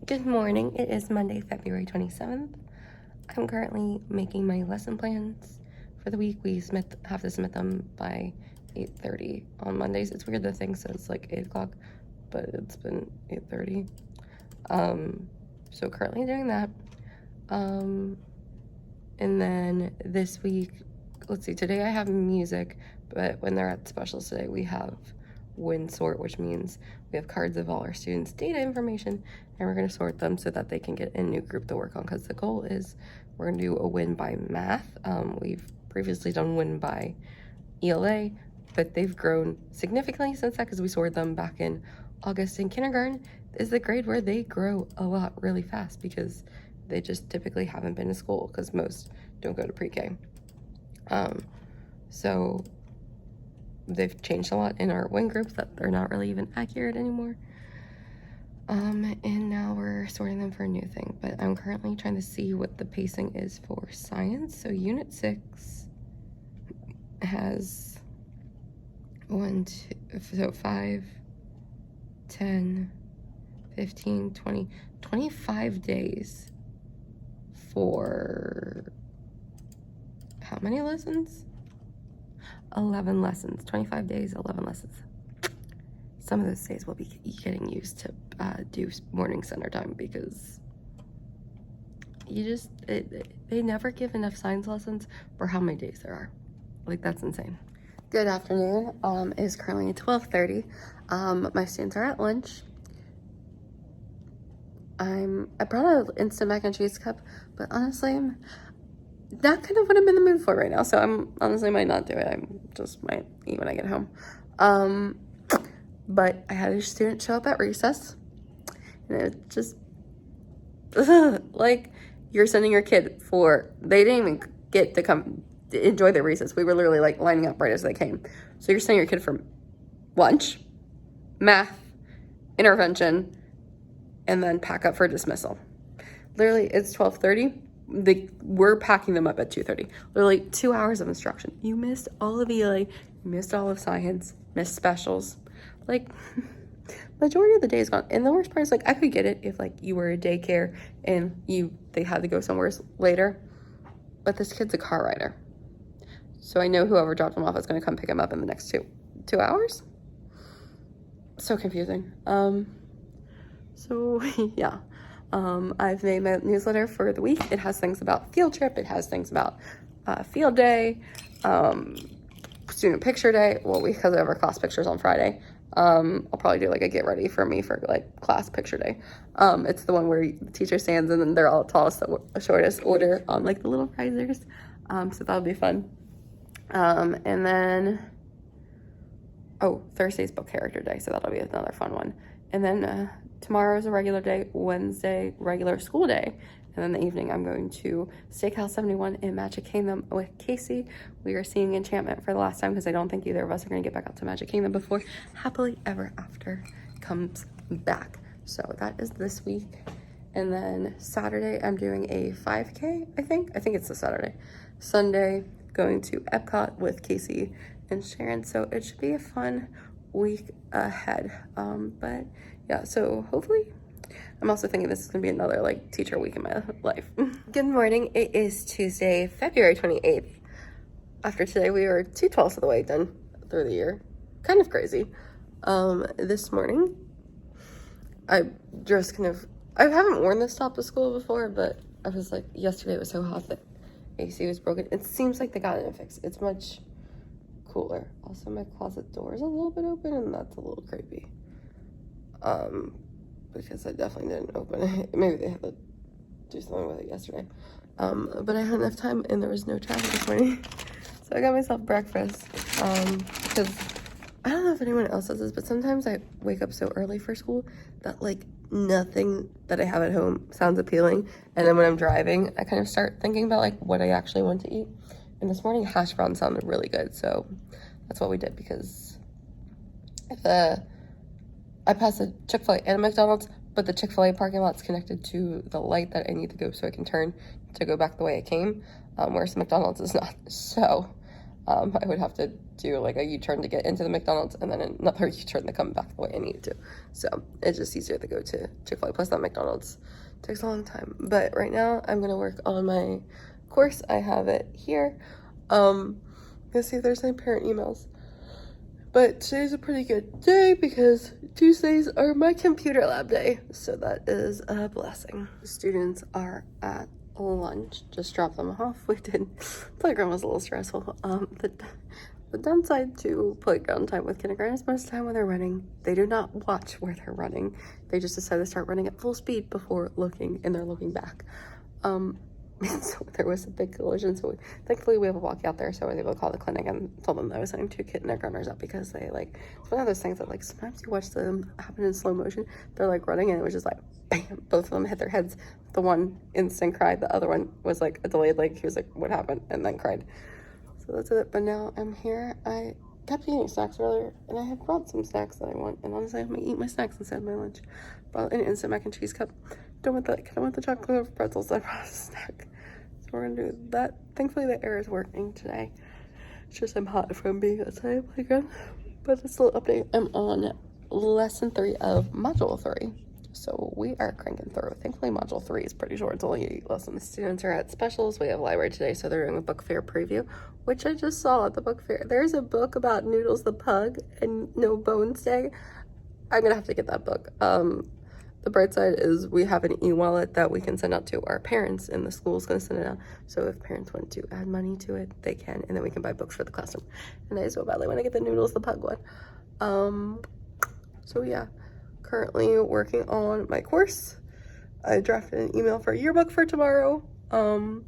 Good morning. It is Monday, February 27th. I'm currently making my lesson plans for the week. We have to submit them by 8:30 on Mondays. It's weird the thing says like 8 o'clock, but it's been 8:30. So currently doing that. And then this week, let's see, today I have music, but when they're at specials today, we have win sort, which means we have cards of all our students' data information, and we're going to sort them so that they can get a new group to work on, because the goal is we're going to do a win by math. We've previously done win by ELA, but they've grown significantly since that because we sorted them back in August. In kindergarten is the grade where they grow a lot really fast because they just typically haven't been to school, because most don't go to pre-K. So they've changed a lot in our win groups that they're not really even accurate anymore. And now we're sorting them for a new thing, but I'm currently trying to see what the pacing is for science. So unit 6 has 5, 10, 15, 20, 25 days for how many lessons? 11 lessons. 25 days, 11 lessons. Some of those days we'll be getting used to do morning center time, because they never give enough science lessons for how many days there are. Like, that's insane. Good afternoon. It is currently 12:30. My students are at lunch. I brought an instant mac and cheese cup, but honestly, I'm not kind of what I'm in the mood for right now. So I'm honestly might not do it. I just might eat when I get home. But I had a student show up at recess, and it just like, you're sending your kid they didn't even get to come enjoy their recess. We were literally like lining up right as they came. So you're sending your kid for lunch, math, intervention, and then pack up for dismissal. Literally, it's 12:30. We're packing them up at 2:30. Literally 2 hours of instruction. You missed all of ELA, you missed all of science, missed specials. Like, majority of the day is gone. And the worst part is, like, I could get it if like you were a daycare and they had to go somewhere later, but this kid's a car rider, so I know whoever dropped him off is going to come pick him up in the next two hours. So confusing. So yeah. I've made my newsletter for the week. It has things about field trip. It has things about field day, student picture day. Well, because I have our class pictures on Friday. I'll probably do like a get ready for me for like class picture day. It's the one where the teacher stands and then they're all tallest, shortest order on like the little risers. So that'll be fun. And then, Thursday's book character day. So that'll be another fun one. And then tomorrow is a regular day, Wednesday, regular school day. And then the evening, I'm going to Steakhouse 71 in Magic Kingdom with Casey. We are seeing Enchantment for the last time, because I don't think either of us are going to get back out to Magic Kingdom before Happily Ever After comes back. So that is this week. And then Saturday, I'm doing a 5K, I think it's a Saturday. Sunday, going to Epcot with Casey and Sharon. So it should be a fun week ahead. But yeah, so hopefully, I'm also thinking this is gonna be another like teacher week in my life. Good morning. It is Tuesday, February 28th. After today, we are 2/12 of the way done through the year. Kind of crazy. This morning, I haven't worn this top to school before, but I was like, yesterday it was so hot that AC was broken. It seems like they got it fixed. It's much cooler. Also, my closet door is a little bit open, and that's a little creepy. Because I definitely didn't open it. Maybe they had to do something with it yesterday. But I had enough time and there was no traffic this morning. So I got myself breakfast. Because I don't know if anyone else does this, but sometimes I wake up so early for school that like nothing that I have at home sounds appealing. And then when I'm driving, I kind of start thinking about like what I actually want to eat. And this morning, hash brown sounded really good. So that's what we did, because I passed a Chick-fil-A and a McDonald's, but the Chick-fil-A parking lot's connected to the light that I need to go so I can turn to go back the way I came, whereas the McDonald's is not. So I would have to do like a U-turn to get into the McDonald's and then another U-turn to come back the way I need to. So it's just easier to go to Chick-fil-A. Plus that McDonald's takes a long time. But right now I'm gonna work on my course. I have it here. Let's see if there's any parent emails. But today's a pretty good day because Tuesdays are my computer lab day. So that is a blessing. The students are at lunch. Just dropped them off. We did. Playground was a little stressful. The downside to playground time with kindergarten is most of the time when they're running, they do not watch where they're running. They just decide to start running at full speed before looking, and they're looking back. And so there was a big collision. So thankfully we have a walkie out there, so I was able to call the clinic and told them that I was sending 2 kindergartners up because they it's one of those things that sometimes you watch them happen in slow motion. They're running and it was just bam, both of them hit their heads. The one instant cried, the other one was a delayed, he was what happened, and then cried. So that's it. But now I'm here. I kept eating snacks earlier and I had brought some snacks that I want, and honestly I'm gonna eat my snacks instead of my lunch. Brought an instant mac and cheese cup. Don't want the chocolate covered pretzels. I brought a snack. So we're gonna do that. Thankfully the air is working today. It's just I'm hot from being outside the playground. But it's a little update. I'm on lesson 3 of module 3. So we are cranking through. Thankfully module 3 is pretty short. It's only 8 lessons. Students are at specials. We have library today, so they're doing a book fair preview, which I just saw at the book fair. There's a book about Noodles the pug and No Bones Day. I'm gonna have to get that book. The bright side is we have an e-wallet that we can send out to our parents, and the school's going to send it out. So if parents want to add money to it, they can, and then we can buy books for the classroom. And I so badly want to get the Noodles the pug one. So yeah, currently working on my course. I drafted an email for a yearbook for tomorrow to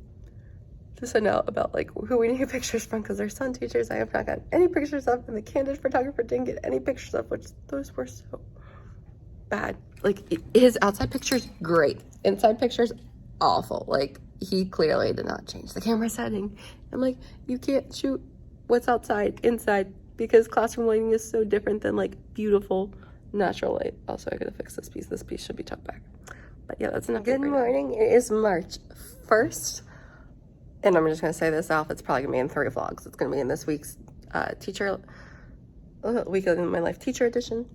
send out about who we need to get pictures from, because there's some teachers I have not got any pictures of, and the candid photographer didn't get any pictures of, which those were so bad. His outside pictures, great. Inside pictures, awful. He clearly did not change the camera setting. I'm you can't shoot what's outside, inside, because classroom lighting is so different than beautiful natural light. Also, I gotta fix this piece. This piece should be tucked back. But yeah, that's enough. Good morning. It is March 1st. And I'm just gonna say this off. It's probably gonna be in 3 vlogs. It's gonna be in this week's Week of My Life Teacher Edition.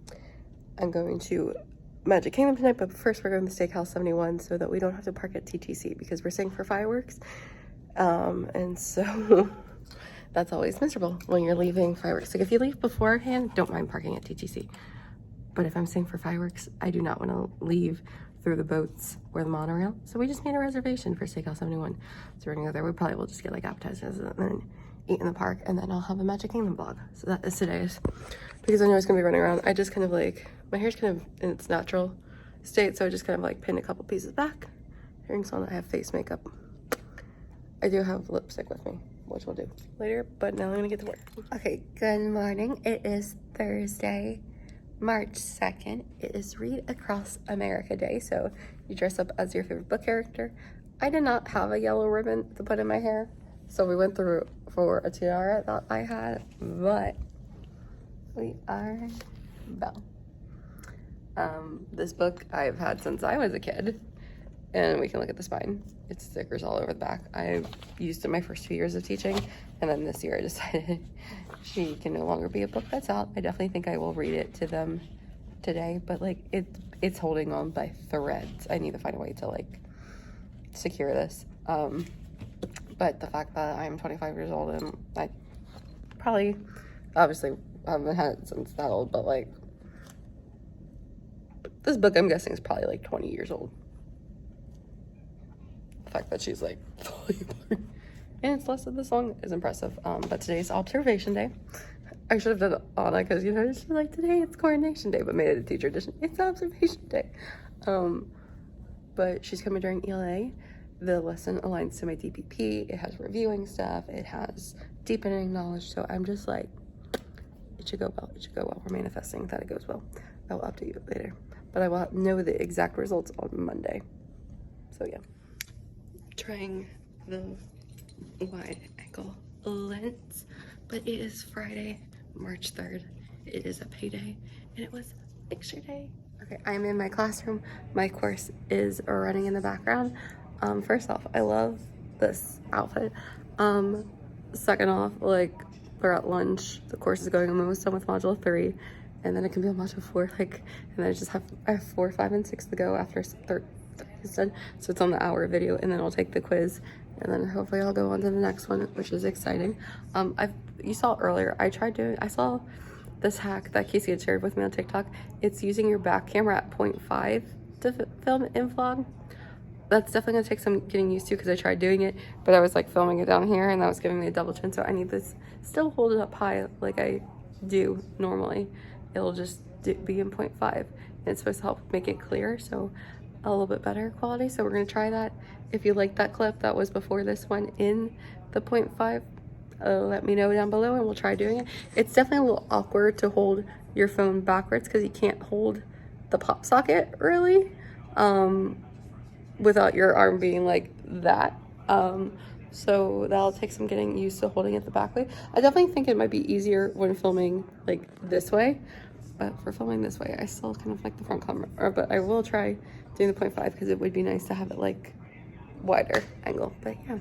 I'm going to Magic Kingdom tonight, but first we're going to Steakhouse 71 so that we don't have to park at TTC because we're staying for fireworks. And so that's always miserable when you're leaving fireworks. If you leave beforehand, don't mind parking at TTC. But if I'm staying for fireworks, I do not want to leave through the boats or the monorail. So we just made a reservation for Steakhouse 71. So we're gonna go there. We probably will just get appetizers and then eat in the park, and then I'll have a Magic Kingdom vlog. So that is today's. Because I know it's gonna be running around. I just kind of my hair's kind of in its natural state, so I just kind of pinned a couple pieces back. Earrings on. I have face makeup. I do have lipstick with me, which we'll do later, but now I'm gonna get to work. Okay, good morning. It is Thursday, March 2nd. It is Read Across America Day, so you dress up as your favorite book character. I did not have a yellow ribbon to put in my hair, so we went through for a tiara that I had, but we are Belle. This book I've had since I was a kid, and we can look at the spine. It's stickers all over the back. I used it my first 2 years of teaching, and then this year I decided she can no longer be a book that's out. I definitely think I will read it to them today, but it's holding on by threads. I need to find a way to secure this. But the fact that I'm 25 years old and I probably, obviously, haven't had it since that old, but this book I'm guessing is probably 20 years old. The fact that she's fully born and it's lasted this long is impressive. But today's observation day. I should have done it on it because it's just today it's coronation day, but made it a teacher edition. It's observation day. But she's coming during ELA. The lesson aligns to my DPP. It has reviewing stuff. It has deepening knowledge. So I'm just it should go well. It should go well. We're manifesting that it goes well. I will update you later. But I will know the exact results on Monday. So yeah. Trying the wide angle lens. But it is Friday, March 3rd. It is a payday. And it was picture day. Okay, I'm in my classroom. My course is running in the background. First off, I love this outfit. Second off, they're at lunch. The course is going, I'm almost done with module 3, and then it can be on module 4, like, and then I have 4, 5, and 6 to go after 3 is done. So it's on the hour video, and then I'll take the quiz, and then hopefully I'll go on to the next one, which is exciting. You saw earlier, I saw this hack that Casey had shared with me on TikTok. It's using your back camera at 0.5 to film in vlog. That's definitely gonna take some getting used to because I tried doing it, but I was like filming it down here and that was giving me a double chin. So I need this still hold it up high like I do normally. It'll just be in 0.5 and it's supposed to help make it clear, so a little bit better quality. So we're gonna try that. If you like that clip that was before this one in the 0.5, let me know down below and we'll try doing it. It's definitely a little awkward to hold your phone backwards because you can't hold the pop socket really without your arm being like that. So that'll take some getting used to holding it the back way. I definitely think it might be easier when filming like this way, but for filming this way I still kind of like the front camera, but I will try doing the 0.5 because it would be nice to have it like wider angle. But yeah.